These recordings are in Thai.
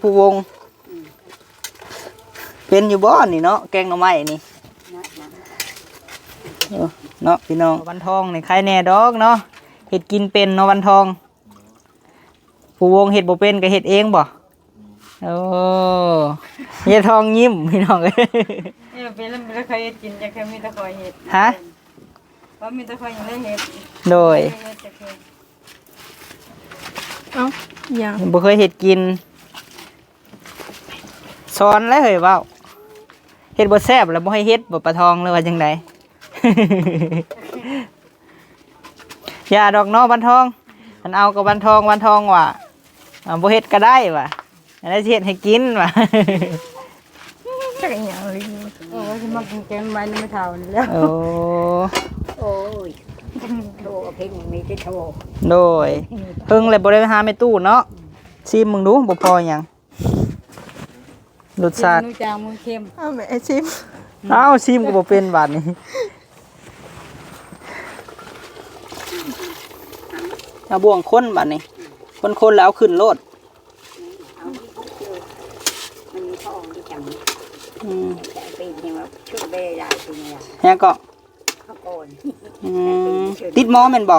ผู้วงเป็นอยู่บ่นี่เนาะแกงหน่อไม้นี่เนาะพี่น้องวันทองนี่ใครแน่ดอกเนาะเฮ็ดกินเป็นเนาะวันทองผู้วงเฮ็ดบ่เป็นก็เฮ็ดเองบ่โอ้เฮ็ดทองยิ้มพี่น้องเอ้ยเป็นแล้วไม่ได้เคยกินจะแค่มีตะคอยเห็ดฮะว่ามีตะคอยยังได้เห็ดโดยเอ้าอย่าง บ่เคยเฮ็ดกินสอนแล้วเฮ้ยเว้าเฮ็ดบ่แซ่บแล้วบ่ให้เฮ็ดบ่ปลาทองหรือว่าจังได อย่าดอกเนาะวันทองมันเอากับวันทองว่ะบ่เฮ็ดก็ได้ว่ะอันนั้นสิเฮ็ดให้กินว่ะ จักอย่างเลย โอ้ยมากินแกงใบนี่ไม่เท่านี่แล้ว โอ้ โอ้ยโทรเพ่งมีที่โทร โดยเพิ่งเลยบ่ได้ไปหาแม่ตู้เนาะชิมมึงดูบ่พอหยังรสชาติ นูจางมือเค็ม เอาแม่ชิม อ้าวชิมก็บ่เป็นบาดนี้เอาบ่วงคนบาดนี้คนแล้วเอาขึ้นโลดมันมีพ่อที่จังแต่ปีนี้ว่าช่วยเบย์ได้ปีนี้ แฮะก็ เขาโกน ติดหม้อแม่นบ่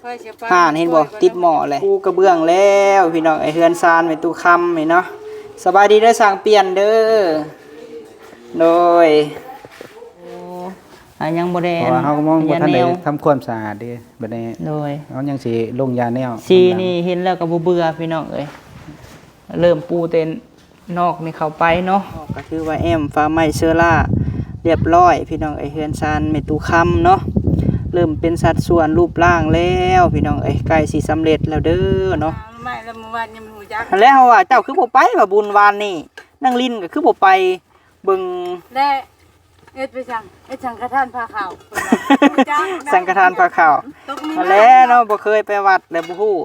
ค่อยเสียไป ห่านเห็นบ่ติดหม้อเลยปูกระเบื้องแล้วพี่น้องไอ้เฮือนซานไว้ตู้คำนี่เนาะสบายดีเด้อสร้างเปลี่ยนเด้อโดยยังบ่ได้ เพราะว่าเฮาก็มองบ่ทันได้ทำความสะอาดเด้บัดนี้ โดย เฮายังสิลงยาแนว สีนี่เห็นแล้วก็บ่เบื่อพี่น้องเอ้ยเริ่มปูเต็นนอกนี่เข้าไปเนาะก็คือว่าแอมฟ้าไม้เชื้อราเรียบร้อยพี่น้องเอ้ยเฮือนซานเมตุคำเนาะเริ่มเป็นสัดส่วนรูปร่างแล้วพี่น้องเอ้ยใกล้สิสำเร็จแล้วเด้อเนาะ ไม่แล้วเมื่อวานยังหูจัก แล้วว่าเจ้าคือบ่ไปว่าบุญวานนี่นั่งลิ้นก็คือบ่ไปเบิ่ง ได้เอ็ดไปสั่งเอ็ดสั่งกระทานผ้าขาว สังฆทานพระข่าวมาแล้วเนาะบ่เคยไปวัดแล้วบ่ฮู้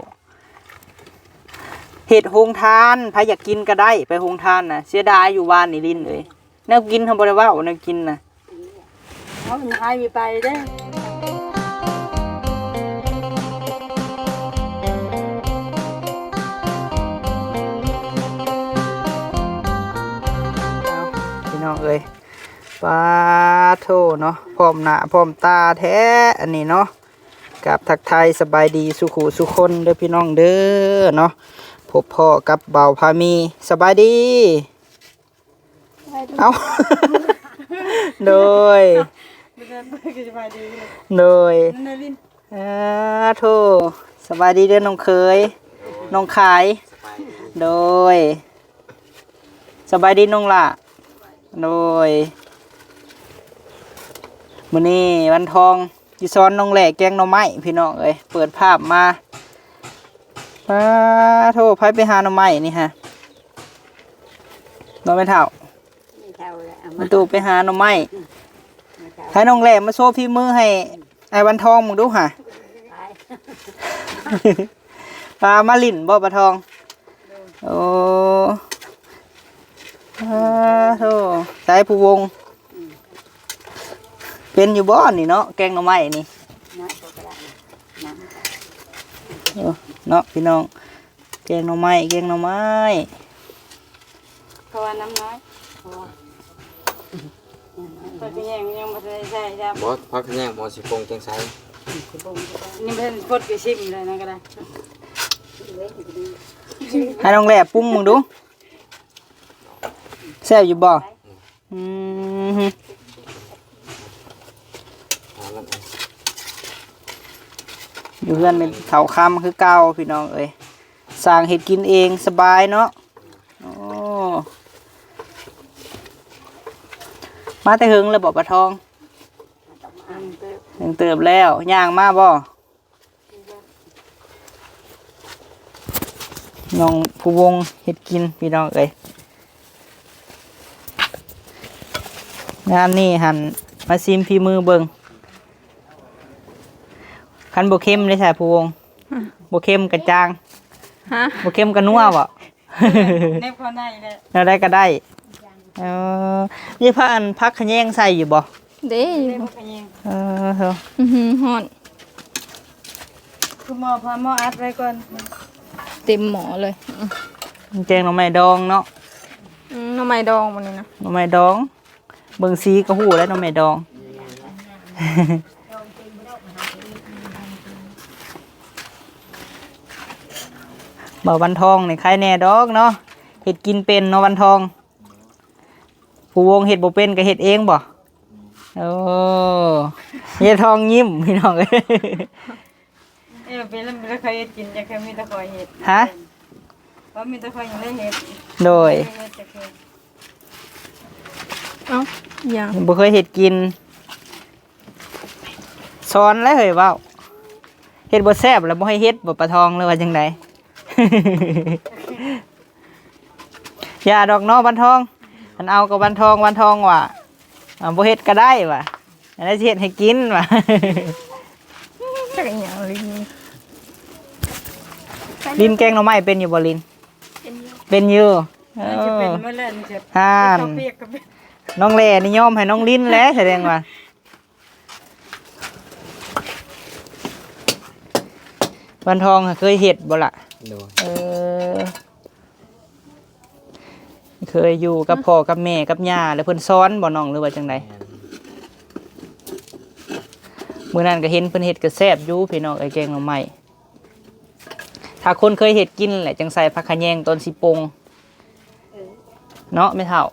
เฮ็ดโรงทานใครอยากกินก็ได้ไปโรงทานน่ะเสียดายอยู่วานนี่ลิ้นเอ้ยแนวกินเฮาบ่ได้เว้าแนวกินน่ะ เขาเป็นหายมีไปได้ พี่น้องเอ้ยปลาโทเนาะพร้อมหน้าพร้อมตาแท้อันนี้เนาะกับทักทายสบายดีสุขุสุคนเด้อพี่น้องเด้อเนาะพบพ่อกับเบาพามีสบายดีเอา โดย ไม่ได้ไปก็จะไปดีเลย โดย นั่นเลยลิน โทสบายดีเด้อน้องเคยน้องขายโดยสบายดีน้องล่ะโดยมื้อนี้วันทองอยู่ซ้อนน้องแหล่แกงหน่อไม้พี่น้องเอ้ยเปิดภาพมาโทไผไปหาหน่อไม้นี่ฮะน้องไม่เท่า ไม่เท่าเลยเอา มาตูไปหาหน่อไม้ให้น้องแหล่มาโชว์ฝีมือให้ไอ้วันทองมึงดูค่ะ ปลามาลิ่นบ่ปลาทองโอ้โธ่สายผู้วงเป็นอยู่บ่นี่เนาะแกงหน่อไม้นี่เนาะพี่น้องแกงหน่อไม้เขาว่าน้ำน้อยเปิดกระแยงยังไม่ได้ใช่จ้ะ บอสพักแย่งบอสิปงจังไส นี่เป็นพดกระชิมเลยนะก็ได้ ให้น้องแหล่ปรุงมึงดูแซ่บอยู่บ่อืม หามันเอา อยู่เพื่อนเป็นเถาคำคือเก่าพี่น้องเอ้ยสร้างเห็ดกินเองสบายเนาะโอ้มาแต่หึงเลยบอกปลาทองหนึ่งเติบแล้วย่างมาบ่น้องผู้วงเห็ดกินพี่น้องเอ้ยงานนี้หันมาซิมฝีมือเบิ่งคันโบเข้มเลยใช่ผู้วงโบเข้มกระจาง ฮะ โบเข้มกระนัวบ่ เน็บเขาในเลย เราได้ก็ได้นี่พักขะแยงใส่อยู่บ่ เด้ เน็บเขาขยิง เฮ้อ ฮ้อน คือหมอพาหมออัดไว้ก่อน เต็มหมอเลย แกงหน่อไม้ดองเนาะ หน่อไม้ดองมันนี่นะ หน่อไม้ดองเบิ่งสีก็หู้แล้วหน่อไม้ดอง บ่วันทองนี่ใครแน่ดอกเนาะเฮ็ดกินเป็นเนาะวันทองผู้วงเฮ็ดบ่เป็นก็เฮ็ดเองบ่โอ้เฮ็ดทองยิ้มพี่น้องเอ้ย เป็นแล้วไม่ได้เคยกินจะแค่มีตะคอยเห็ด ฮะ เพราะมีตะคอยยังได้เห็ด โดย เห็ดจะเคย เอ้ายัง บ่เคยเฮ็ดกินสอนแล้วเฮ้ยเว้าเฮ็ดบ่แซ่บแล้วบ่ให้เฮ็ดบ่ปลาทองเลยว่าจังได อย่าดอกเนาะวันทองมันเอากับวันทองว่ะบ่เฮ็ดก็ได้ว่ะอันนั้นสิเฮ็ดให้กินว่ะ จักอีหยังลิ้น ลินแกงหน่อไม้เป็นอยู่บ่ลินเป็นอยู่เอ จะเป็น อ เมื่อเล่นจะ ห่าน เขาเปียกกับ น้องแลนี่ยอมให้น้องลินแล้วแสดงว่าวันทองเคยเฮ็ดบ่ล่ะ โดย เออเคยอยู่กับพ่อกับแม่กับย่าแล้วเพิ่นสอนบ่น้องหรือว่าจังได แม่น มื้อนั้นก็เห็นเพิ่นเฮ็ดก็แซ่บอยู่พี่น้องไอ้แกงหน่อไม้ถ้าคนเคยเฮ็ดกินแหละจังใส่ผักขะแยงต้นสิปงเนาะแม่เฒ่า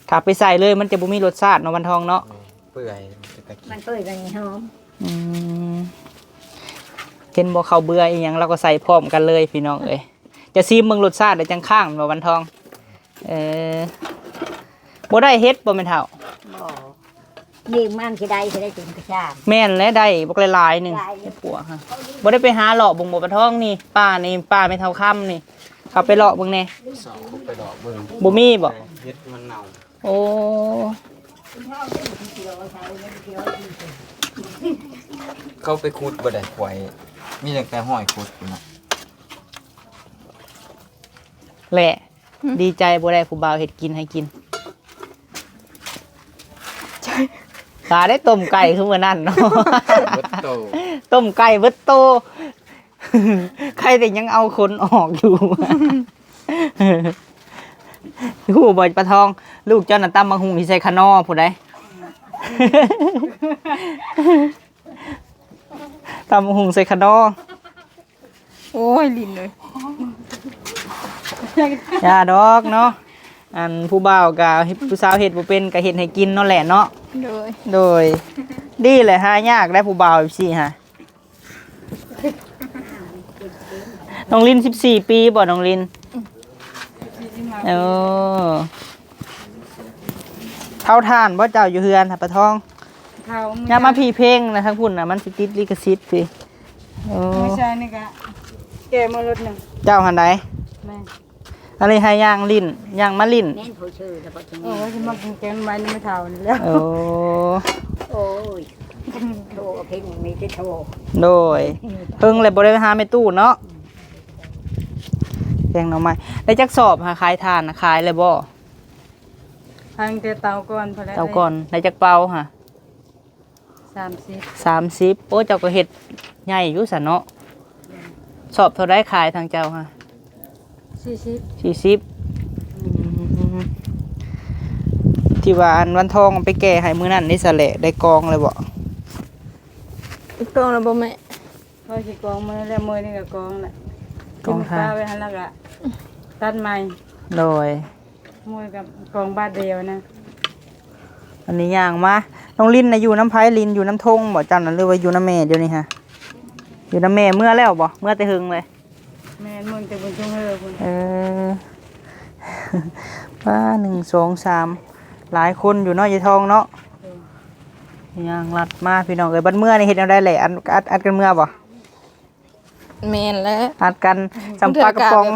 ถ้าไปใส่เลยมันจะบ่มีรสชาติเนาะวันทองเนาะ เปื่อยจะกะกิ มัน นเปื่อยกันหอม อืมเห็นบ่เข้าเบื่ออีหยังเราก็ใส่พร้อมกันเลยพี่น้องเอ้ยจะซีมเบิ่งรสชาติได้จังข้างบ่วันทองบ่ได้เฮ็ดบ่แม่นเฒ่า บ่ยิงมันสิได้สิได้ถึงกระชาก แม่นและได้บักหลายๆหนึงเฮ็ดปัวฮะบ่ได้ไปหาเลาะเบิ่งบ่ปะทองนี่ป้าไม่เท่าค่ำนี่เขาไปเลาะเบิ่งแน่ สาวคุกไปดอกเบิ่ง บ่มีบ่ เฮ็ดมันเน่า โอ้ เข้าไปขุดบ่ได้ไว้มีตั้งแต่ห้อยขุดอยู่นะ แหละดีใจบ่ได้ผู้บ่าวเฮ็ดกินให้กินใช่ตาได้ต้มไก่คือมื้อนั้นเนาะ เบิดโต ต้มไก่เบิดโต ใครแต่ยังเอาคนออกอยู่ หูบ่ปลาทอง ลูกเจ้าน่ะตำบักหุ่งที่ใส่ขะนอผู้ใด ตำบักหุ่งใส่ขะนอ โอ้ยลิ้นเลย อย่าดอกเนาะอันผู้บ่าวกับผู้สาวเฮ็ดบ่เป็นก็เฮ็ดให้กินเนาะแหละเนาะ โดย โดยดีเลยหายากได้ผู้บ่าวแบบซี่ฮะน้องลิน14 ปีบ่น้องลินเออเท่าทานบ่เจ้าอยู่เฮือนหาปลาทอง เขา อย่ามาพี่เพลงนะทั้งพุ่นน่ะมันสิติดลิขสิทธิ์พี่โอ้ ไม่ใช่นี่กะแกมารถหนึ่ง เจ้าหันใด แม่ อะไรให้ย่างลิ้นย่างมะลิ้น แม่นผู้ชื่อแล้วบ่ถึง โอ้ยจะมากินแกงใบนี่ไม่เท่านี่แล้ว โอ้ โอ้ยโทรเพิ่นมีแต่โทร โดยเพิ่งเลยบ่ได้ไปหาแม่ตู้เนาะแกงหน่อไม้ได้จักสอบหาขายทานนะขายเลยบ่ ทางเตเตาก่อนพอแล้ว เจ้าก่อนได้จักเป่าค่ะ 30โอ้เจ้าก็เฮ็ดใหญ่อยู่ซะเนาะสอบเท่าได้ขายทางเจ้าค่ะ 40 40ที่ว่าอันวันทองไปแก่ให้มื้อนั้นนี่ซะแหละได้กองเลยบ่ อีกกองแล้วบ่แม่ พอสิกองมือแล้วมือนี่ก็กองแหละ กองทาน กินข้าวไว้หั่นแล้วก็ตัดใหม่ โดย มือกับกองบาทเดียวนะ อันนี้ย่างมาน้องลินน่ะอยู่น้ำไผลินอยู่น้ำทงบ่เจ้านั่นหรือว่าอยู่น้ำแม่เดี๋ยวนี้ฮะอยู่น้ำแม่เมื่อแล้วบ่เมื่อแต่หึงเลย แม่นมึงแต่บนช่วงเฮอคุณ เออ ป้า1 2 3หลายคนอยู่เนาะยายทองเนาะย่างลัดมาพี่น้องเอ้ยบัดเมื่อนี่เฮ็ดเอาได้แหละอัดกันเมื่อบ่ แม่นแล้ว อัดกันสัมปากระป๋อง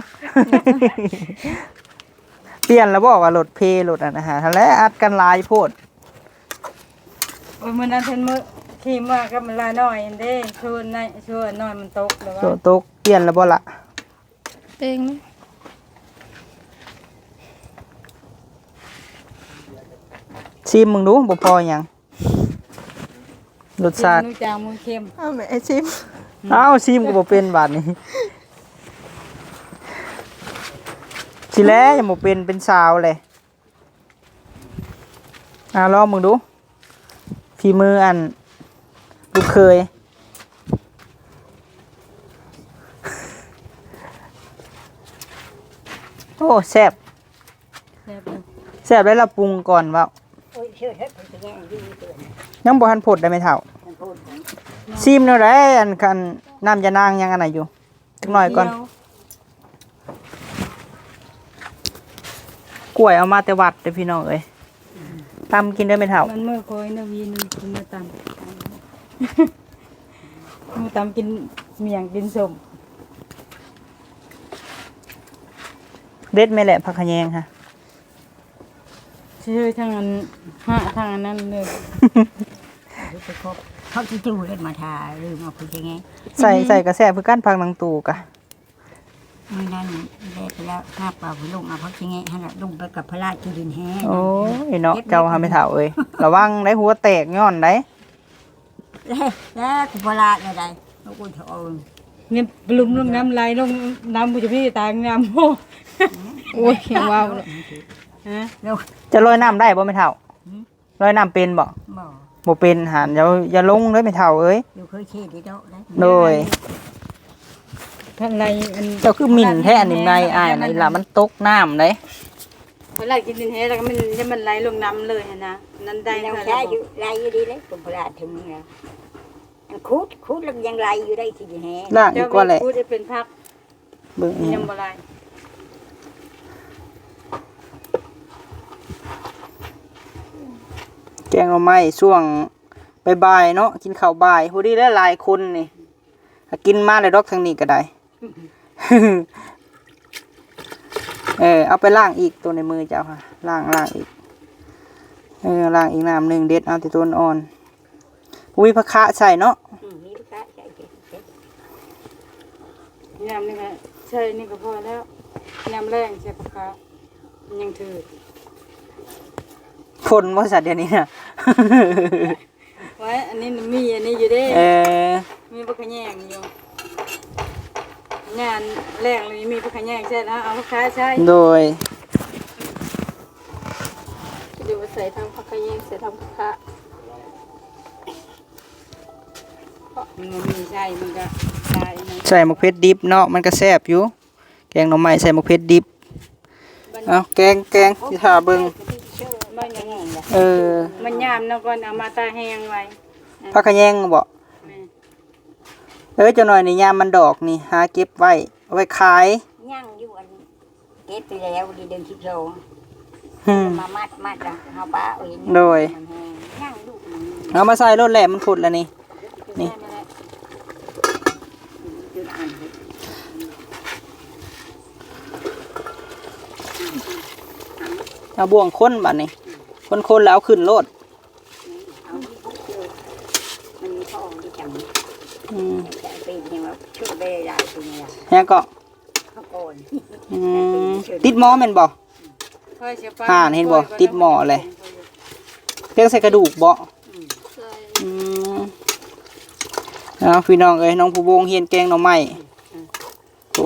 เปลี่ยนแล้วบอกว่ารถเพรถอ่ะนะฮะแล้วอัดกันหลายโพด โอ้ยมันนั้นเพิ่นมือขี่มากับมันลาน้อยอันเด้ชวนน้อยมันตกแล้ว โต ว่า ตกเปลี่ยนแล้วบ่ล่ะ เองนะ ชิมมึงดูบ่พอหยังรสชาติ นูจางมือเค็ม เอาแม่ชิม อ้าวชิมก็บ่เป็นบาดนี้ สิแล้วยังบ่เป็นสาวเลยลองมึงดูฝีมืออันลูกเคยโอ้แซ่บ แซ่บเลย แซ่บแล้วเราปรุงก่อนว่า โอ้ยเชื่อเถอะผมจะแย่งดีเกิน ยังบ่ทันผดได้ไหมเท่า มันพูดถึง ซิมแนวใดอันคันน้ำยานางยังอันไหนอยู่จักหน่อยก่อนกล้วยเอามาแต่วัดเด้อพี่น้องเอ้ยตำกินได้ไหมเท่า มันเมื่อคอยนาวีนึงกินมาตำมาตำกินเมียงกินสม เด็ดไหม่แหละผักขะแยงค่ะ ชื่อทางอันห้าทางอันนั้นเลย ไปครบเขาจะจูเล่นมาทาลืมเอาคุณจะไง ใส่กระแสคือกั้นพักนางตูกะ มือนั้นได้ไปแล้วหน้าเปล่าไปลงเอาเขาจะไงฮะลงไปกับพระราชดินแห้ โอ้ยเนาะเจ้าหาไม่เท่าเอ้ยระวังได้หัวแตกย้อนได้ แล้วคุณพระราชอะไรลูกอุ่นทอง เนี่ยปลุมลงน้ำไหลลงน้ำบุญพี่ตายน้ำโม่ โอ้ยยังว้าวเลย ฮะ แล้ว จะลอยน้ำได้บ่ไม่เท่าลอยน้ำเป็นบ่ บ่ บ่เป็นหันอย่าลงเด้อไม่เท่าเอ้ย อยู่เคยเชี่ยดีโดนะ โดย ท่านไรอัน เจ้าคือหมิ่นแท้อันนี้ไงอ้ายนี่ล่ะมันตกน้ำได้ เวลากินดินแห้แล้วก็มันไหลลงน้ำเลยนะนั่นได้ ยัง ค่ะ ใช้อยู่ไรอยู่ดีเลยคุณพระราชถึงแล้วคุดแล้วยังไรอยู่ได้ที่ดินแห้ ล่างอี เจ้าก ว่าแหละ พูดจะเป็นพัก เบิ่งอีห ยั ยัง ง บ่ไร แกงเอาไม้ช่วงบ่ายๆเนาะกินข้าวบ่ายพอดีแล้วหลายคนนี่ถ้ากินมาเลยดอกทางนี้ก็ได้ เอาไปล้างอีกตัวในมือเจ้าค่ะล้างอีกล้างอีกน้ำหนึ่งเด็ดเอาแต่ตัวอ่อนอุ้ยผักคะใส่เนาะ นี่ลูกค้าใช่ใช่ ยำนี่ก็ใช่นี่ก็พอแล้วยำแรงใช่ปะคะยังถือ ฝนว่าสัตว์เดี๋ยวนี้น่ะ ไว้อันนี้มีอันนี้อยู่เด้ มีปลาขะแยงอยู่งานแรงเลยมีปลาขะแยงใช่แล้วเอาลูกค้าใช่ โดย ดูใส่ทางผักกะแยงใส่ทางผักกะ มันบ่มีใช่มันก็ตายนะ ใส่มะเขือดิบเนาะมันก็แซ่บอยู่แกงหน่อไม้ใส่มะเขือดิบเอาแกงที่ท่าเบิ่ง มันยัง มันยามแล้วก่อนเอามาตาแห้งไว้ ผักขะแยงบ่ แม่ เจ้าหน่อยนี่ยามมันดอกนี่หาเก็บไว้เอาไว้ขาย ย่างอยู่อันเก็บไปแล้วดีเดินคิดโซ มามัดอ่ะเอาปลาเอาเอง โดย ย่างอยู่ เอามาใส่รถแหลมมันผุดแล้วนี่นี่ จุดอ่าน เอาบ่วงค้นบัดนี้คนแล้วเอาขึ้นรถ เอาที่พวกเจอมันมีพ่อที่จำ อืม แต่ปีนเห็นว่าช่วยไปได้ตัวนี้ แฮะก็ เขาโกน ติดหม้อแม่นบ่ ค่อยสิไป ห่านเห็นบ่ติดหม้อเลย เพียงใส่กระดูกบ่ ใส่ อืมเอาพี่น้องเอ้ยน้องผู้วงเฮียนแกงหน่อไม้โอ้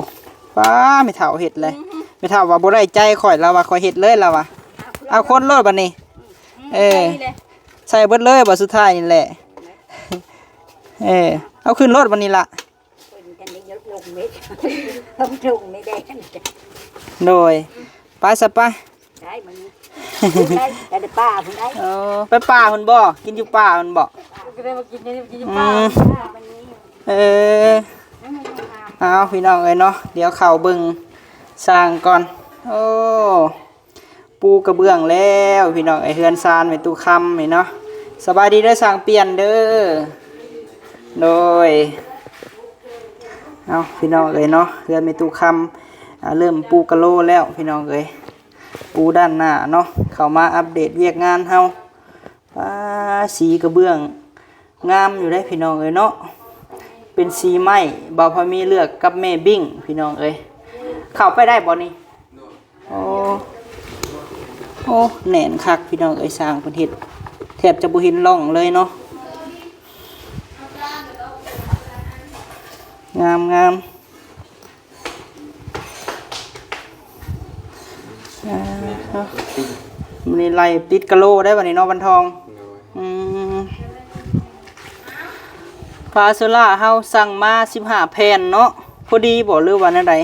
ป้าไม่เท่าเฮ็ดเลยไม่เท่าว่าบ่ได้ใจข่อยแล้วว่าข่อยเฮ็ดเลยแล้วว่าเอาคนรถบัดนี้ ใส่เบิดเลยบ่สุดท้ายนี่แหละเอาขึ้นรถบัดนี้ล่ะ คนกันได้ยกลงเม็ดต้องลงไม่ได้ โดยไปซะไป ได้มันได้แต่ป้าผมได้ ไปป่าพุ่นบ่กินอยู่ป่าพุ่นบ่ ก็ได้มากินนี่กิน อื ปลาม เอาพี่น้องเอ้ยเนาะเดี๋ยวเข้าเบิ่งสร้างก่อนโอ้ปูกระเบื้องแล้วพี่น้องไอ้เฮือนซานไว้ตู้ค่ำนี่เนาะสบายดีเด้อสร้างเปลี่ยนเด้อโดยเอาพี่น้องเอ้ยเนาะเฮือนไว้ตู้ค่ำเริ่มปูกะโลแล้วพี่น้องเอ้ยปูด้านหน้าเนาะเข้ามาอัปเดตเวียกงานเฮาสีกระเบื้องงามอยู่ได้พี่น้องเอ้ยเนาะเป็นสีไม้บ่าวพามีเลือกกับแม่บิ้งพี่น้องเอ้ยเข้าไปได้บ่นี่โอ้แหน่นคักพี่น้องเอ้ยสร้างเพิ่นเฮ็ดแทบจะบ่เห็นร่องเลยเนาะงาม มันนี่ไล่ติดกะโลได้บัดนี้เนาะบันทองฟาโซล่าเฮาสั่งมา15แผ่นเนาะพอดีบ่หรือว่าแนวใด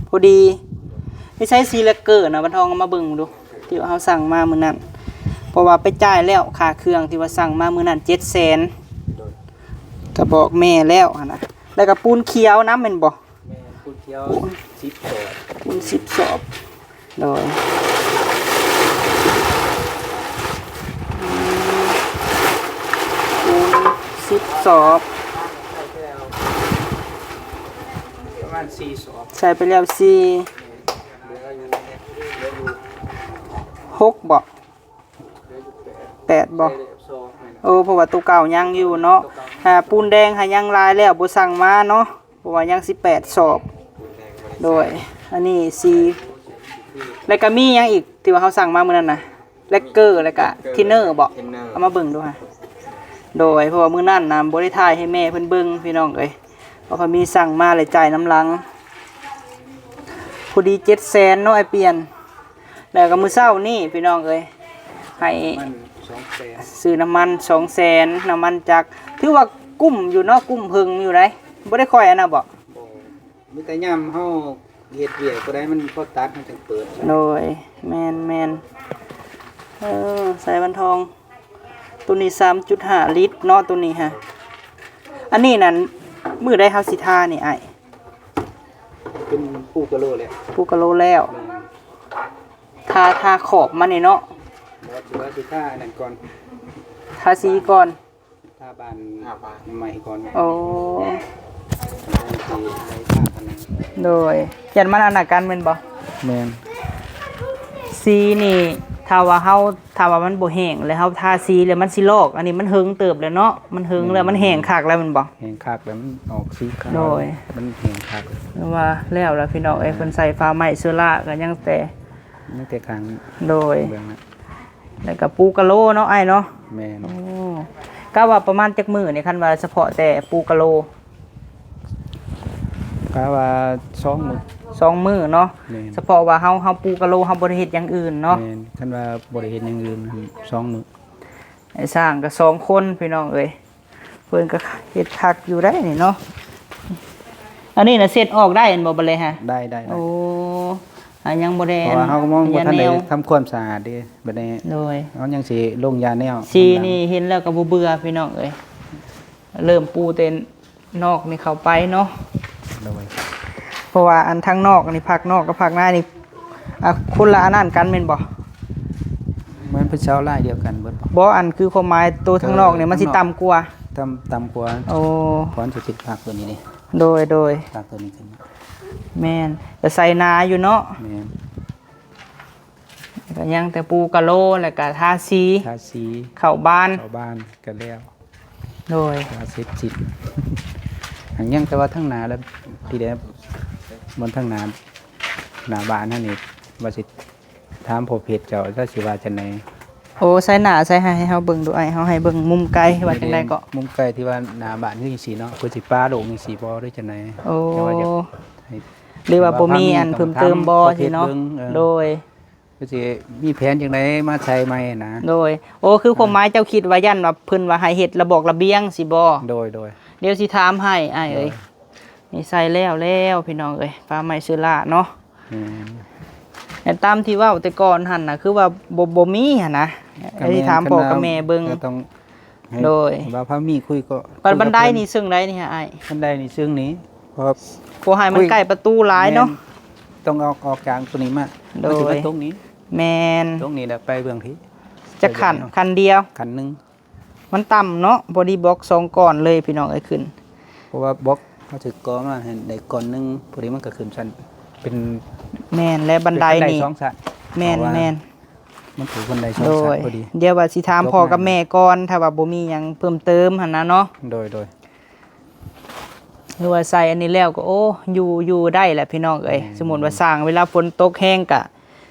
พอดีไม่ใช่ซีเลเกอร์นะบันทองเอามาเบิ่งดูที่ว่าเฮาสั่งมามื้อนั้นเพราะว่าไปจ่ายแล้วค่าเครื่องที่ว่าสั่งมามื้อนั้น700,000ก็บอกแม่แล้วหั่นน่ะแล้วก็ปูนเขียวน้ำแม่นบ่ แม่ปูนเขียว10สอบ ปูน10สอบโดยปูน10สอบประมาณ4สอบ ใส่ไปแล้ว4 6บ่8บ่โอ้เพราะว่าตัวเก่ายังอยู่เนาะปูนแดงหายังลายแล้วบ่สั่งมาเนาะเพราะว่ายัง18สอบโดยอันนี้4แล้วก็มียังอีกที่ว่าเฮาสั่งมามื้อนั้นน่ะแลกเกอร์แล้วก็ทินเนอร์บ่เอามาเบิ่งดูฮะโดยเพราะว่ามื้อนั้นน่ะบ่ได้ถ่ายให้แม่เพิ่นเบิ่งพี่น้องเอ้ยเพราะเขามีสั่งมาเลยจ่ายน้ำหลังพอดี700,000เนาะไอ้เปลี่ยนแล้วก็มื้อเช้านี่พี่น้องเอ้ยให้ซื้อน้ำมัน200,000น้ำมันจากถือว่ากุ้มอยู่เนาะกุ้มหึงอยู่ไดบ่ได้ค่อยอันน่ะบ่ มีแต่ย่ำเฮาเฮ็ดเวียกก็ได้มันพอตัดมันจังเปิด โดยแมนใส่บันทองตัวนี้ 3.5 ลิตรเนาะตัวนี้ฮะอันนี้นั่นมื้อใดเฮาสิทานี่อ้าย เป็นปูกะโลเลย ปูกะโลแล้วทาขอบมันนี่เนาะ ว่าสิท่านั่นก่อน ทาสีก่อน ท่าบานใหม่ก่อน โอ้ สิได้ท่ากันนั้น โดยยันมันอันกันแม่นบ่ แม่น สีนี่ถ้าว่ามันบ่แห้งแล้วเฮาทาสีแล้วมันสิลอกอันนี้มันหึงเติบแล้วเนาะมันหึงแล้วมันแห้งคักแล้วแมันบ่ แห้งคักแล้วมันออกสีขาว โดย มันแห้งคัก ว่าแล้วพี่น้องเอ้ยเพิ่นใส่ฟ้าไหม้เสื้อราก็ยังแต่ ไม่แต่ครั้ง โดย เบื้องนั้น แล้วก็ปูกะโลเนาะไอ้เนาะ แม่น โอ้ก็ว่าประมาณจักมื้อนี่คันว่าเฉพาะแต่ปูกะโล ก็ว่า2มื้อ 2 มื้อเนาะ แม่น เฉพาะว่าเฮาปูกะโลเฮาบ่ได้เฮ็ดอย่างอื่นเนาะ แม่นคันว่าบ่ได้เฮ็ดอย่างอื่น2มื้อ ไอ้สร้างก็2คนพี่น้องเอ้ยเพิ่นก็เฮ็ดคักอยู่ได้นี่เนาะอันนี้น่ะเสร็จออกได้อันบ่บัดเลยฮะ ได้ โอ้อันยังบ่ได้ เพราะว่าเฮาก็มองบ่ทันได้ ยาแว ทำความสะอาดเด้บัดนี้ โดย เฮายังสิลงยาแนว สีนี่เห็นแล้วก็บ่เบื่อพี่น้องเอ้ยเริ่มปูเต็นนอกนี่เข้าไปเนาะ โดย เพราะว่าอันทางนอกนี่ภาคนอกกับภาคในนี่คนละอันนั้นกันแม่นบ่ มันเป็นเช้าลายเดียวกันเบิด บ่อันคือความหมายตัวทางนอกนี่มันสิต่ำกว่า ต่ำกว่า โอ้ พรสิติดผักตัวนี้นี่ โดย ผักตัวนี้ขึ้น แม่นแต่ใส่นาอยู่เนาะ แม่น ก็ยังแต่ปูกะโลแล้วก็ทาสี ทาสี เข้าบ้าน เข้าบ้านกันแล้ว โดย ทาเสร็จจิต หังยังแต่ว่าทั้งหนาแล้วทีเดียวบนทั้งหนาบ้านนั่นนี่ว่าสิถามพ่อเพชรเจ้าถ้าสิว่าจังได๋ โอ้ใส่หน้าใส่ให้เฮาเบิ่งดูไอ้เฮาให้เบิ่งมุมไกลว่าจังได๋ก็ มุมไกลที่ว่าหนาบ้านคือจังซี่เนาะเพิ่นสิป้าโดงจังซี่บ่หรือจังได๋ โอ้ แต่ว่าอยากให้ หรือว่าบ่มีอันเพิ่มเติมบ่สิเนาะโดย ก็สิมีแผนจังไดมาใช้ใหม่นะ โดยโอ้คือความหมายเจ้าคิดว่ายันว่าเพิ่นว่าให้เฮ็ดระบอกระเบียงสิบ่ โดย เดี๋ยวสิถามให้อ้ายเอ้ยนี่ใส่แล้วพี่น้องเอ้ยฟ้าไม้ซื้อละเนาะ อืม แต่ตามที่เว้าแต่ก่อนหั่นน่ะคือว่าบ่มีหั่นนะไอ้ที่ถามพ่อกับแม่เบิ่ง ก็ต้องให้ โดย ว่าพามีคุยก็ บันไดนี่ซึ่งไดนี่ฮะอ้าย บันไดนี่ซึ่งนี้เพราะ บ่ให้มันใกล้ประตูหลายเนาะ ต้องออกกลางตัวนี้มา โดย มันสิไปตรงนี้ แม่น ตรงนี้แหละไปเบื้องที่ จะคันเดียว ขันหนึง มันต่ำเนาะบอดี้บล็อก2ก้อนเลยพี่น้องเอ้ยขึ้น เพราะว่าบล็อกเขาถือกองมาให้ได้ก่อนหนึงพอดีมันก็ขึ้นชั้นเป็น แม่นและบันไดนี่ สองชั้น แม่น เพราะว่า แม่น มันถือบันไดสอง โด ชั้น ย พอดี เดี๋ยวว่าสิถามพ่อกับแม่ก่อนถ้าว่าบ่มีหยังเพิ่มเติมหั่นนะเนาะ โดย หรือว่าใส่อันนี้แล้วก็โอ้อยู่ได้แหละพี่น้องเอ้ยสมมุติว่าสร้างเวลาฝนตกแห้งก็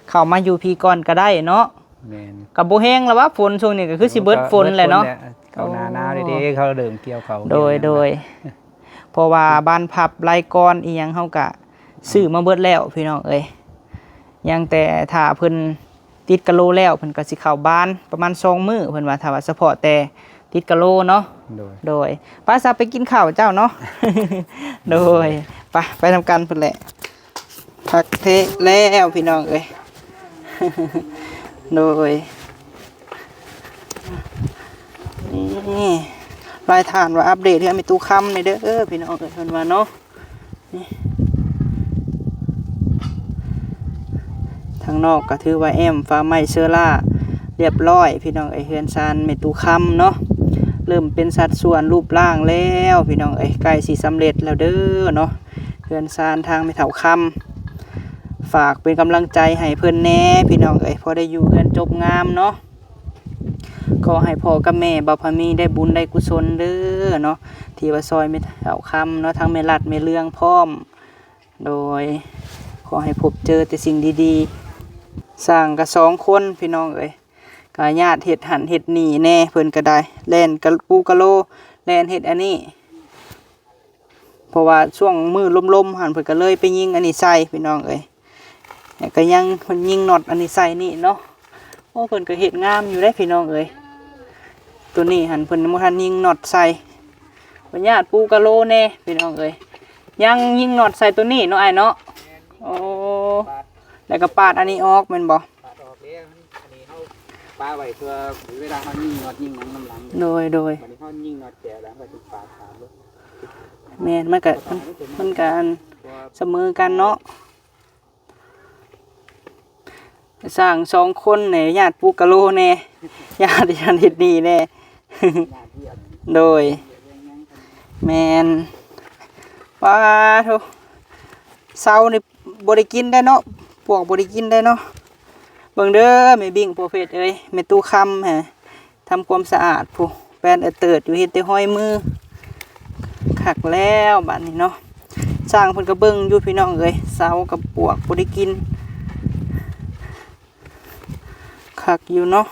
เข้ามาอยู่พี่ก่อนก็ได้เนาะ แม่น ก็บ่แห้งแล้วว่าฝนช่วงนี้ก็คือสิเบิดฝนแหละเนาะ เขาหน้าเด้ๆเขาเริ่มเกี่ยวเขา โดยเพราะว่าบ้านพับรายกรอีหยังเฮาก็ซื้อมาเบิดแล้วพี่น้องเอ้ย ยังแต่ถ้าเพิ่นติดกะโลแล้วเพิ่นก็สิเข้าบ้านประมาณ2มื้อเพิ่นว่าถ้าว่าเฉพาะแต่ติดกะโลเนาะ โดยป้าซาไปกินข้าวเจ้าเนาะ โดยไปทำกันเพิ่นแหละพักเทแล้วพี่น้องเอ้ย โดยนี่รายทานว่าอัปเดตเรื่องมีตู้คำในเด้อพี่น้องเอ้ยเพิ่นว่าเนาะนี่ทางนอกก็ถือว่าแอมฟ้าไม้เชื้อราเรียบร้อยพี่น้องเอ้ยเฮือนซานมีตู้คำเนาะเริ่มเป็นสัดส่วนรูปร่างแล้วพี่น้องเอ้ยใกล้สิสำเร็จแล้วเด้อเนาะเฮือนซานทางไม่เท่าคำฝากเป็นกำลังใจให้เพิ่นแน่พี่น้องเอ้ยพอได้อยู่เฮือนจบงามเนาะขอให้พ่อกับแม่บ่าวพามีได้บุญได้กุศลเด้อเนาะที่ว่าซอยไม่เท่าคำเนาะทั้งแม่ลัดแม่เลืองพร้อมโดยขอให้พบเจอแต่สิ่งดีๆสร้างกะ2คนพี่น้องเอ้ยกาญาติเฮ็ดหันเฮ็ดหนีแน่เพิ่นก็ได้แล่นกะปูกะโลแล่นเฮ็ดอันนี้เพราะว่าช่วงมือลมๆหันเพิ่นก็เลยไปยิงอันนี้ใส่พี่น้องเอ้ยเนี่ยก็ยังเพิ่นยิงน็อตอันนี้ใส่นี่เนาะโอ้เพิ่นก็เฮ็ดงามอยู่ได้พี่น้องเอ้ยตัวนี้หันเพิ่นบ่ทันยิงน็อตใส่ญาติปูกะโลแน่พี่น้องเอ้ยยังยิงน็อตใส่ตัวนี้เนาะอ้ายเนาะโอ้แล้วก็ปาดอันนี้ออกแม่นบ่ ปาดออกแล้วอันนี้เฮาปาไว้เพื่อเวลาเฮายิงน็อตยิงหนังน้ำหลัง โดย บัดนี้เฮายิงน็อตแก่แล้วก็สิปาดถามเลย แม่นมันก็อันเสมอกันเนาะสร้าง2คนเนี่ยญาติปูกะโลแน่ญาติเฮ็ดดีแน่ โดยแม่นว่าโธ่เช้านี่บ่ได้กินได้เนาะพวกบ่ได้กินได้เนาะเบิ่งเด้อแม่บิ่งโปรเฟสเอ้ยแม่ตู้คำฮะทำความสะอาดผู้แป้นเติดอยู่เฮ็ดแต่ห้อยมือคักแล้วบัดนี้เนาะสร้างเพิ่นก็เบิ่งอยู่พี่น้องเอ้ยเช้ากับปวกบ่ได้กินคักอยู่เนาะ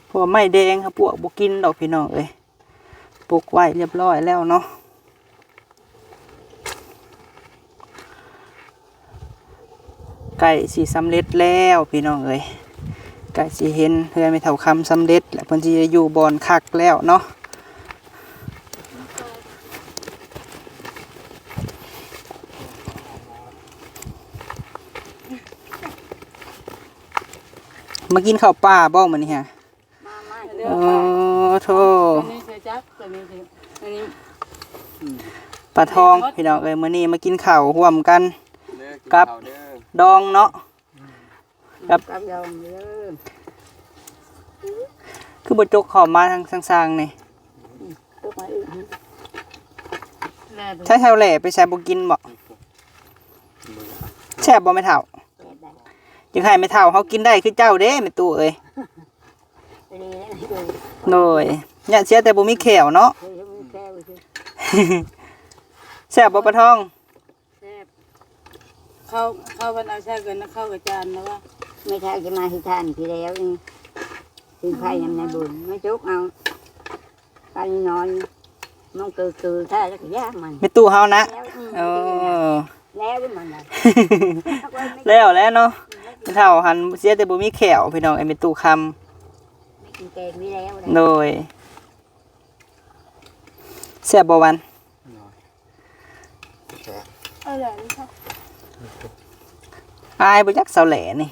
พวกไม้แดงครับปวกบ่กินดอกพี่น้องเอ้ยปลูกไว้เรียบร้อยแล้วเนาะไก่สีสำเร็จแล้วพี่น้องเอ้ยไก่สีเห็นเพื่อนไม่เท่าคำสำเร็จแล้วเพิ่นสิได้อยู่บอนคักแล้วเนาะมากินข้าวปลาบ่มื้อนี้ฮะโอ้โธ่ อันนี้ใส่จักตัวนี้สิอันนี้ ปลาทองพี่น้องเอ้ยมื้อนี้มากินข้าวร่วมกัน กับ ดองเนาะกับ กับยอมเด้อ คือบจกเข้ามาทางสร้างๆนี่ ตัวมาอื่น แล่ตัว ใช้แถวแหล่ไปใส่บ่กินบ่แซ่บบ่แม่เฒ่า แก่ได้ จังให้แม่เฒ่าเฮากินได้คือเจ้าเด้แม่ตู่เอ้ย ดีแล้วนี่ดู โดยอย่าเสียแต่บ่มีแขวเนาะ เคยมีแค่ว่าสิ แซ่บบ่ปลาทอง แซ่บเข้าวันเอาแช่เกินนะเข้ากับจานนะว่า ไม่ใช่จะมาที่ทานพี่แล้วนี่ถึงใครยังในบุญไม่จุกเอาไปนอนน้องคือถ้าแล้วก็ยากมัน แม่ตู่เฮานะ แล้ว โอ้ แล้วมันน่ะ แล้วเนาะแม่เฒ่าหันเสียแต่บ่มีแขวพี่น้องไอ้แม่ตู่คำ ไม่กินแกงนี่แล้ว โดยแซ่บบ่วัน อร่อยค่ะ อายบ่จักเสาแหล่นี่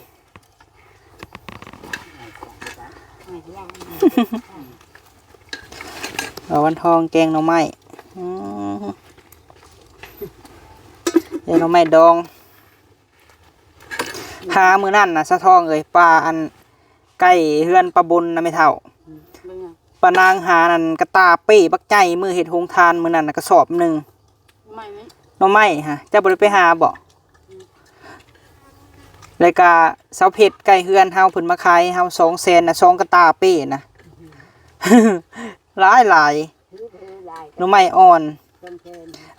เอาวันทองแกงหน่อไม้อืมแกงหน่อไม้ดองพามื้อนั้นน่ะสะทองเอ้ยปลาอันใกล้เฮือนปลาบนน่ะไม่เท่า เบิ่งอ่ะ ปลานางหานั่นกระตาเป้บักใจมือเฮ็ดโรงทานมื้อนั้นน่ะกระสอบหนึง ไม่ไหม หน่อไม้ฮะเจ้าบ่ได้ไปหาบ่แล้วก็เสาเพชรใกล้เฮือนเฮาเพิ่นมาขายเฮา200,000น่ะ2กระตาเป้น่ะ หลายหลายหน่อไม้อ่อน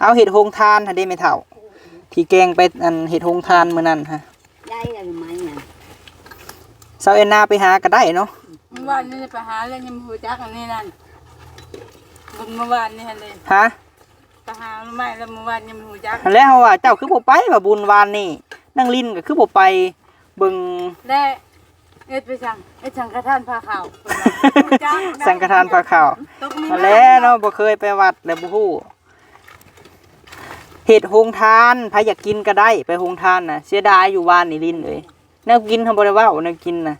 เอาเห็ดโฮงทานหาได้ไหมเท่าที่แกงไปอันเห็ดโฮงทานมื้อนั้นฮะ ได้แล้วไหมน่ะ เสาเอ็นนาไปหาก็ได้เนาะ เมื่อวานนี่ไปหาแล้วยังบ่รู้จักอันนี้นั่นเบิ่งเมื่อวานนี่หั่นเลย ฮะ ไปหาไม่แล้วเมื่อวานยังไม่รู้จัก แล้วเฮาว่าเจ้าคือบ่ไปว่าบุญวานนี่นั่งลิ้นก็คือบ่ไปเบิ่ง ได้เอ็ดไปสั่งเอ็ดสังฆทานผ้าขาว สังฆทานพระขาว ตกนี้ มาแล้วเนาะบ่เคยไปวัดแล้วบ่ฮู้เฮ็ดโรงทานไผอยากกินก็ได้ไปโรงทานน่ะเสียดายอยู่วานนี่ลิ้นเอ้ยแนวกินเฮาบ่ได้เว้าแนวกินน่ะ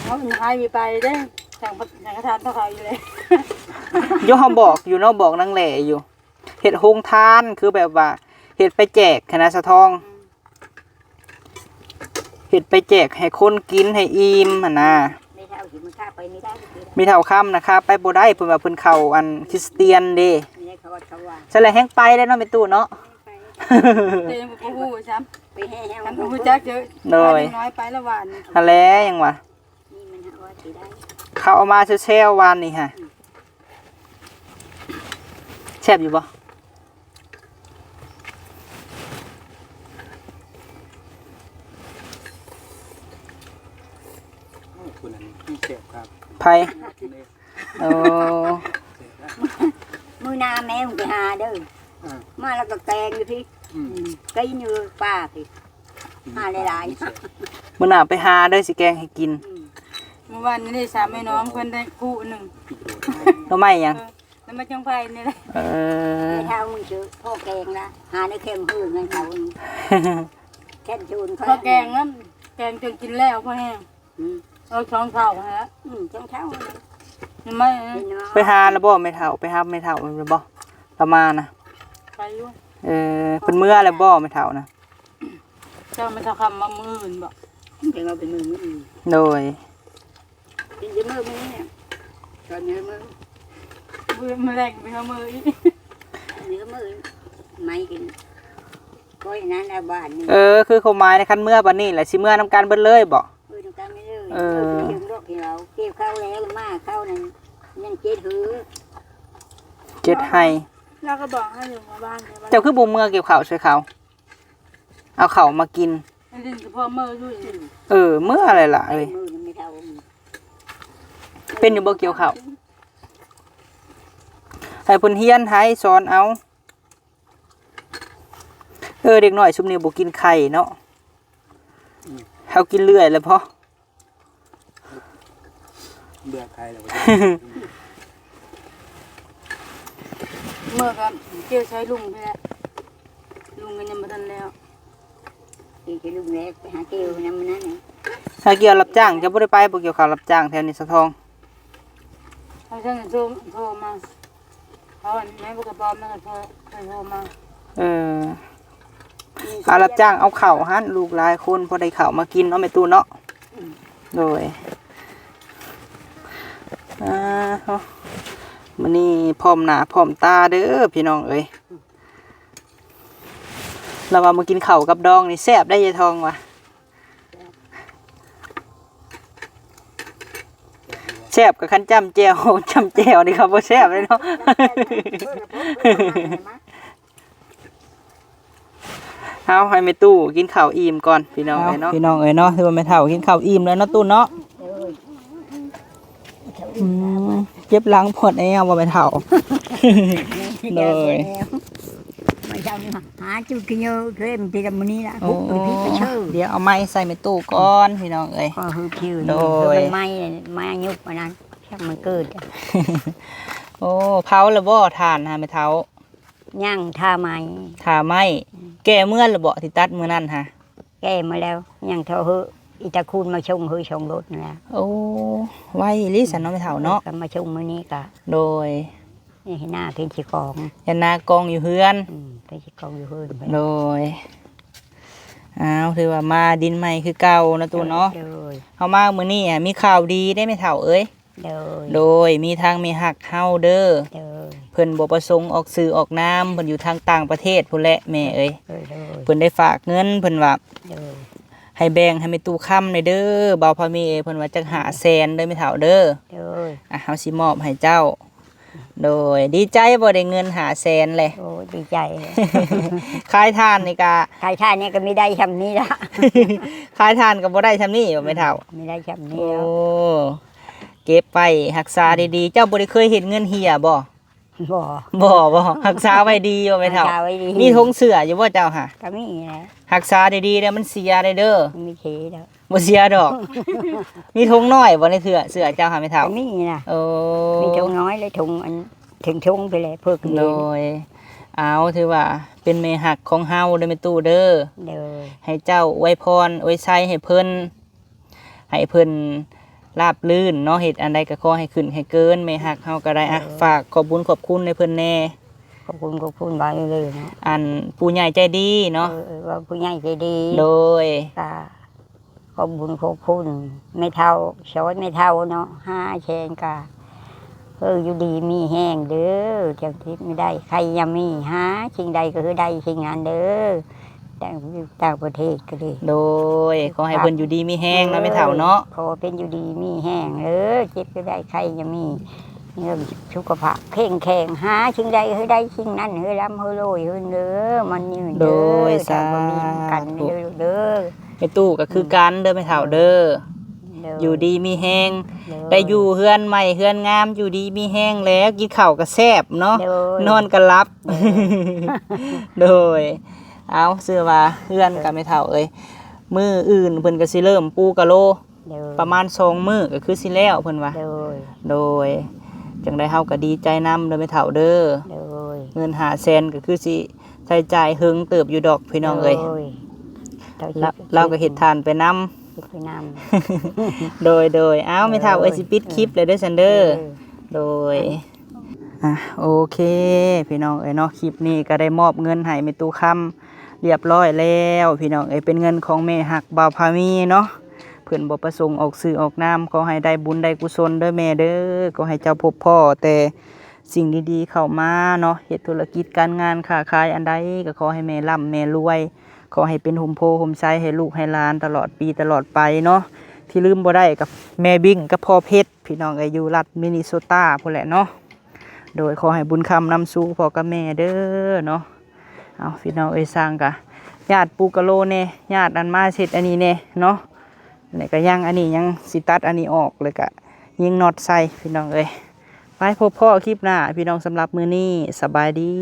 เขาหายมีไปได้สังฆทานผ้าขาวอยู่เลย โยเฮาบอกอยู่เนาะบอกนางแหล่อยู่เฮ็ดโรงทานคือแบบว่าเฮ็ดไปแจกคณะสะทองเฮ็ดไปแจกให้คนกินให้อิ่มหั่นน่ะ ไม่เท่าที่มันฆ่าไปไม่ได้ก็คือ มีเท่าค่ำนะครับไปบ่ได้เพิ่นว่าเพิ่นเข้าอันคริสเตียนเด้ ไม่ได้เขาว่าเขาว่า ซะแล้วแฮงไปได้เนาะแม่ตู้เนาะ เต็มกับผู้ช้ำ ไปแห่ กันผู้จักเยอะน้อยไปละวัน ฮะแลยังวะ นี่มันหาว่าสิได้ เขาเอามาแช่ๆวานนี่ฮะแซ่บอยู่บ่ คุณอันนี้เสียบครับ ไผโอ้ มือหนาแม่มึงไปหาเด้อมาแล้วก็แกงอยู่พี่ก็ยินอยู่ป้าพี่หาหลาย มื้อหน้าไปหาเด้อสิแกงให้กิน เมื่อวานนี้สามแม่น้องเพิ่นได้คู่หนึ่ง หน่อไม้หยัง แล้วมาจังไฟนี่แหละ เอ ๆ อ ไม่เท่ามึงซื้อพ่อแกงละหาในเค็มหื้อเงินเขาแค่จูนเขา พอแกงนั้นแกงจนกินแล้วพอแห้งเอาช้อนเข่าฮะ จังเท่า ไม่ ไปหาแล้วบ่แม่เฒ่าไปหาแม่เฒ่าแล้วบ่ประมาณน่ะ ไปอยู่ เพิ่นเมื่อแล้วบ่แม่เฒ่านะ เจ้ามันจะคำมามืออื่นบอก เป็นเราเป็นมือมือ โดย เป็นมือมือเนี่ยตอนนี้มือ มือแรงไปเอามืออีก เนื้อมือไม่กินก้อยนั้นอาบ้านนี่ คือเขาหมายในคันเมื่อบัดนี้แหละสิเมื่อนํกันเบิดเลยบ่ มือตรงกลางไม่เลยยืมรถที่เราเก็บข้าวแล้วมาข้าวนั้นยังเจ็ดหือ เจ็ดให้ แล้วก็บอกให้อยู่มาบ้านใช่ปะ เจ้าคือบ่เมื่อเก็บข้าวใส่เขาเอาข้าวมากิน ให้ดินกับพ่อมือด้วย เมื่ออะไรล่ะเอ้ย มือไม่เท่า เป็นอยู่บ่เกี่ยวข้าวให้เพิ่นเฮียนให้สอนเอาเด็กน้อยซุมนี้บ่กินไข่เนาะเฮากินเรื่อยแล้วพอ เบื่อใครแล้ว เมื่อกับเกี่ยวใช้ลุงไปแล้วลุงกันยังไม่ทันแล้ว ที่จะลุงเล็กไปหาเกี่ยวนั่นมันนั่น ถ้าเกี่ยวรับจ้างจะบ่ได้ไปบ่เกี่ยวข้าวรับจ้างแถวนี้สะทอง เขาฉันโทรมาเขาอันแม่บุกกระป๋อมนั่นก็โทรมา เอารับจ้างเอาข้าวหั่นลูกหลายคนพอได้ข้าวมากินเนาะแม่ตู้เนาะโดยมื้อนี้พร้อมหน้าพร้อมตาเด้อพี่น้องเอ้ยเราว่ามากินข้าวกับดองนี่แซ่บได้ยายทองว่ะแซ่บกับคันจ้ำแจ่วจ้ำแจ่วนี่ครับบ่แซ่บเลยเนาะ เอาให้แม่ตู้กินข้าวอิ่มก่อนพี่น้องเอ้ยเนาะพี่น้องเอ้ยเนาะคือว่าแม่เฒ่ากินข้าวอิ่มแล้วเนาะตู้เนาะเจ็บหลังปวดแอวว่าแม่เฒ่าเลย ไม่ใช่หาจุดกินเยอะเพิ่มที่ตรงนี้ละ โอ้เดี๋ยวเอาไม้ใส่แม่ตู้ก่อนพี่น้องเอ้ย ก็คือผิว โดย ไม่ยุบมันนั้นช่างมันเกิด โอ้เผาแล้วบ่ทานฮะแม่เฒ่า ย่างท่าไม้ ถ้าไม้แก้เมื่อแล้วบ่ที่ตัดมื้อนั้นฮะ แก้มาแล้วย่างเท่าเฮอีตาคูนมาชงเฮชงรถนั่นแหละ โอ้ไว้ลิสันเนาะแม่เฒ่าเนาะ ก็มาชงมื้อนี้ก็ โดย นี่หน้าเป็นชิของ ยันนากองอยู่เฮือน เป็นชิของอยู่เฮือน โดยถือว่ามาดินใหม่คือเก่านะตัวเนาะ โดย เฮามามื้อนี้มีข่าวดีได้ไหมเฒ่าเอ้ย โดย โดยมีทางมีหักเฮาเด้อ โดย เพิ่นบ่ประสงค์ออกสื่อออกนามเพิ่นอยู่ทางต่างประเทศพุ่นแหละแม่เอ้ย โดย เพิ่นได้ฝากเงินเพิ่นว่า โดย ให้แบ่งให้แม่ตู้ค้ำหน่อยเด้อบ่าวพามีเพิ่นว่าจัก500,000เด้อแม่เฒ่าเด้อ โดย เฮาสิมอบให้เจ้า โดยดีใจบ่ได้เงิน500,000เลย โอ้ดีใจ ขายทานนี่ก็ ใครท่านี่ก็ไม่ได้ชำนี้ละ ขายทานก็บ่ได้ซำนี้บ่แม่เฒ่า ไม่ได้ชำนี้ โอ้ แล้ว เก็บไปรักษาดีๆ เจ้าบ่ได้เคยเห็นเงินเหี่ยบ่ บ่ บ่รักษาไว้ดีบ่แม่เฒ่า รักษาไว้ดี มีธงเสืออยู่บ่เจ้าค่ะ ก็มีนะ รักษาดีๆเด้อมันเสียได้เด้อ มีเขแล้ว บ่เสียดอก มีธงน้อยบ่ในเสือเจ้าค่ะแม่เฒ่า ก็มีนะ โอ้ มีถุงน้อยเลยถุงอันถึงถุงไปเลยเพื่อกิน โดยเอาถือว่าเป็นเมหักของเฮาเด้อแม่ตู้เด้อ เด้อ ให้เจ้าอวยพรอวยชัยให้เพิ่นราบลื่นเนาะเฮ็ดอันใดก็ขอให้ขึ้นให้เกินเมหักเฮาก็ได้อะฝากขอบคุญขอบคุณในเพิ่นแน่ ขอบคุณบายเลยนะ อันผู้ใหญ่ใจดีเนาะ ว่าผู้ใหญ่ใจดี โดย ก็ขอบคุณไม่เท่าช้อยไม่เท่าเนาะ5แชนกะอยู่ดีมีแห้งเด้อจังคิดไม่ได้ใครยังมีหาสิ่งใดก็คือได้สิ่งนั้นเด้อต่างประเทศก็ดี โดยขอให้เพิ่นอยู่ดีมีแห้งเนาะแม่เฒ่าเนาะ ขอเป็นอยู่ดีมีแห้งเจ็บก็ได้ใครยังมีเรื่องสุขภาพเพ่งแข็งหาสิ่งใดคือได้สิ่งนั้นคือร่ำคือรวยคือเด้อมันยืน โด เด้ ย อ สา บ่มีกัน ธุ เด้อ แม่ตู้ก็คือกันเด้อแม่เฒ่าเด้อ เด้อ อยู่ดีมีแห้ง เด้อ ได้อยู่เฮือนใหม่เฮือนงามอยู่ดีมีแห้งแล้วกินข้าวก็แซ่บเนาะ เด้อ นอนก็หลับ โดยเอาเสื้อว่าเฮือนกับไม่เท่าเอ้ยมื้ออื่นเพิ่นก็สิเริ่มปูกะโล เด้อ ประมาณ2มื้อก็คือสิแล้วเพิ่นว่า เด้อ โดยจังได้เฮาก็ดีใจนำเด้อไม่เท่าเด้อ เด้อ เงิน500,000ก็คือสิใช้จ่ายเฮิงเติบอยู่ดอกพี่น้องเอ้ยเราก็เฮ็ดทานไปนำ ไปน โดยเอาไม่เท่าเอ้ยสิปิดคลิปเลยเด้อซันเด้อ โดยโอเค พี่น้องเอ้ยเนาะคลิปนี้ก็ได้มอบเงินให้แม่ตู้คำเรียบร้อยแล้วพี่น้องเอ้ยเป็นเงินของแม่หักบ่าวพามีเนาะเพิ่นบ่ประสงค์ออกสื่อออกนามขอให้ได้บุญได้กุศลเด้อแม่เด้อขอให้เจ้าพบพ่อแต่สิ่งดีๆเข้ามาเนาะเฮ็ดธุรกิจการงานค้าขายอันใดก็ขอให้แม่ร่ำแม่รวย ขอให้เป็นหุ่มโพหุ่มไซให้ลูกให้หลานตลอดปีตลอดไปเนาะที่ลืมบ่ได้กับแม่บิ้งกับพ่อเพชรพี่น้องเอ้ยอยู่รัฐมินนิโซตาพุ่นแหละเนาะโดยขอให้บุญคำนำสู่พ่อกับแม่เด้อเนาะเอาพี่น้องเอ้ยสร้างกะญาติปูกะโลเน่ญาติอันมาเสร็จอันนี้เน่เนาะนี่ก็ยังอันนี้ยังสิตัดอันนี้ออกเลยกะยิงน็อตใส่พี่น้องเอ้ยไปพบพ่อคลิปหน้าพี่น้องสำหรับมื้อนี้สบายดี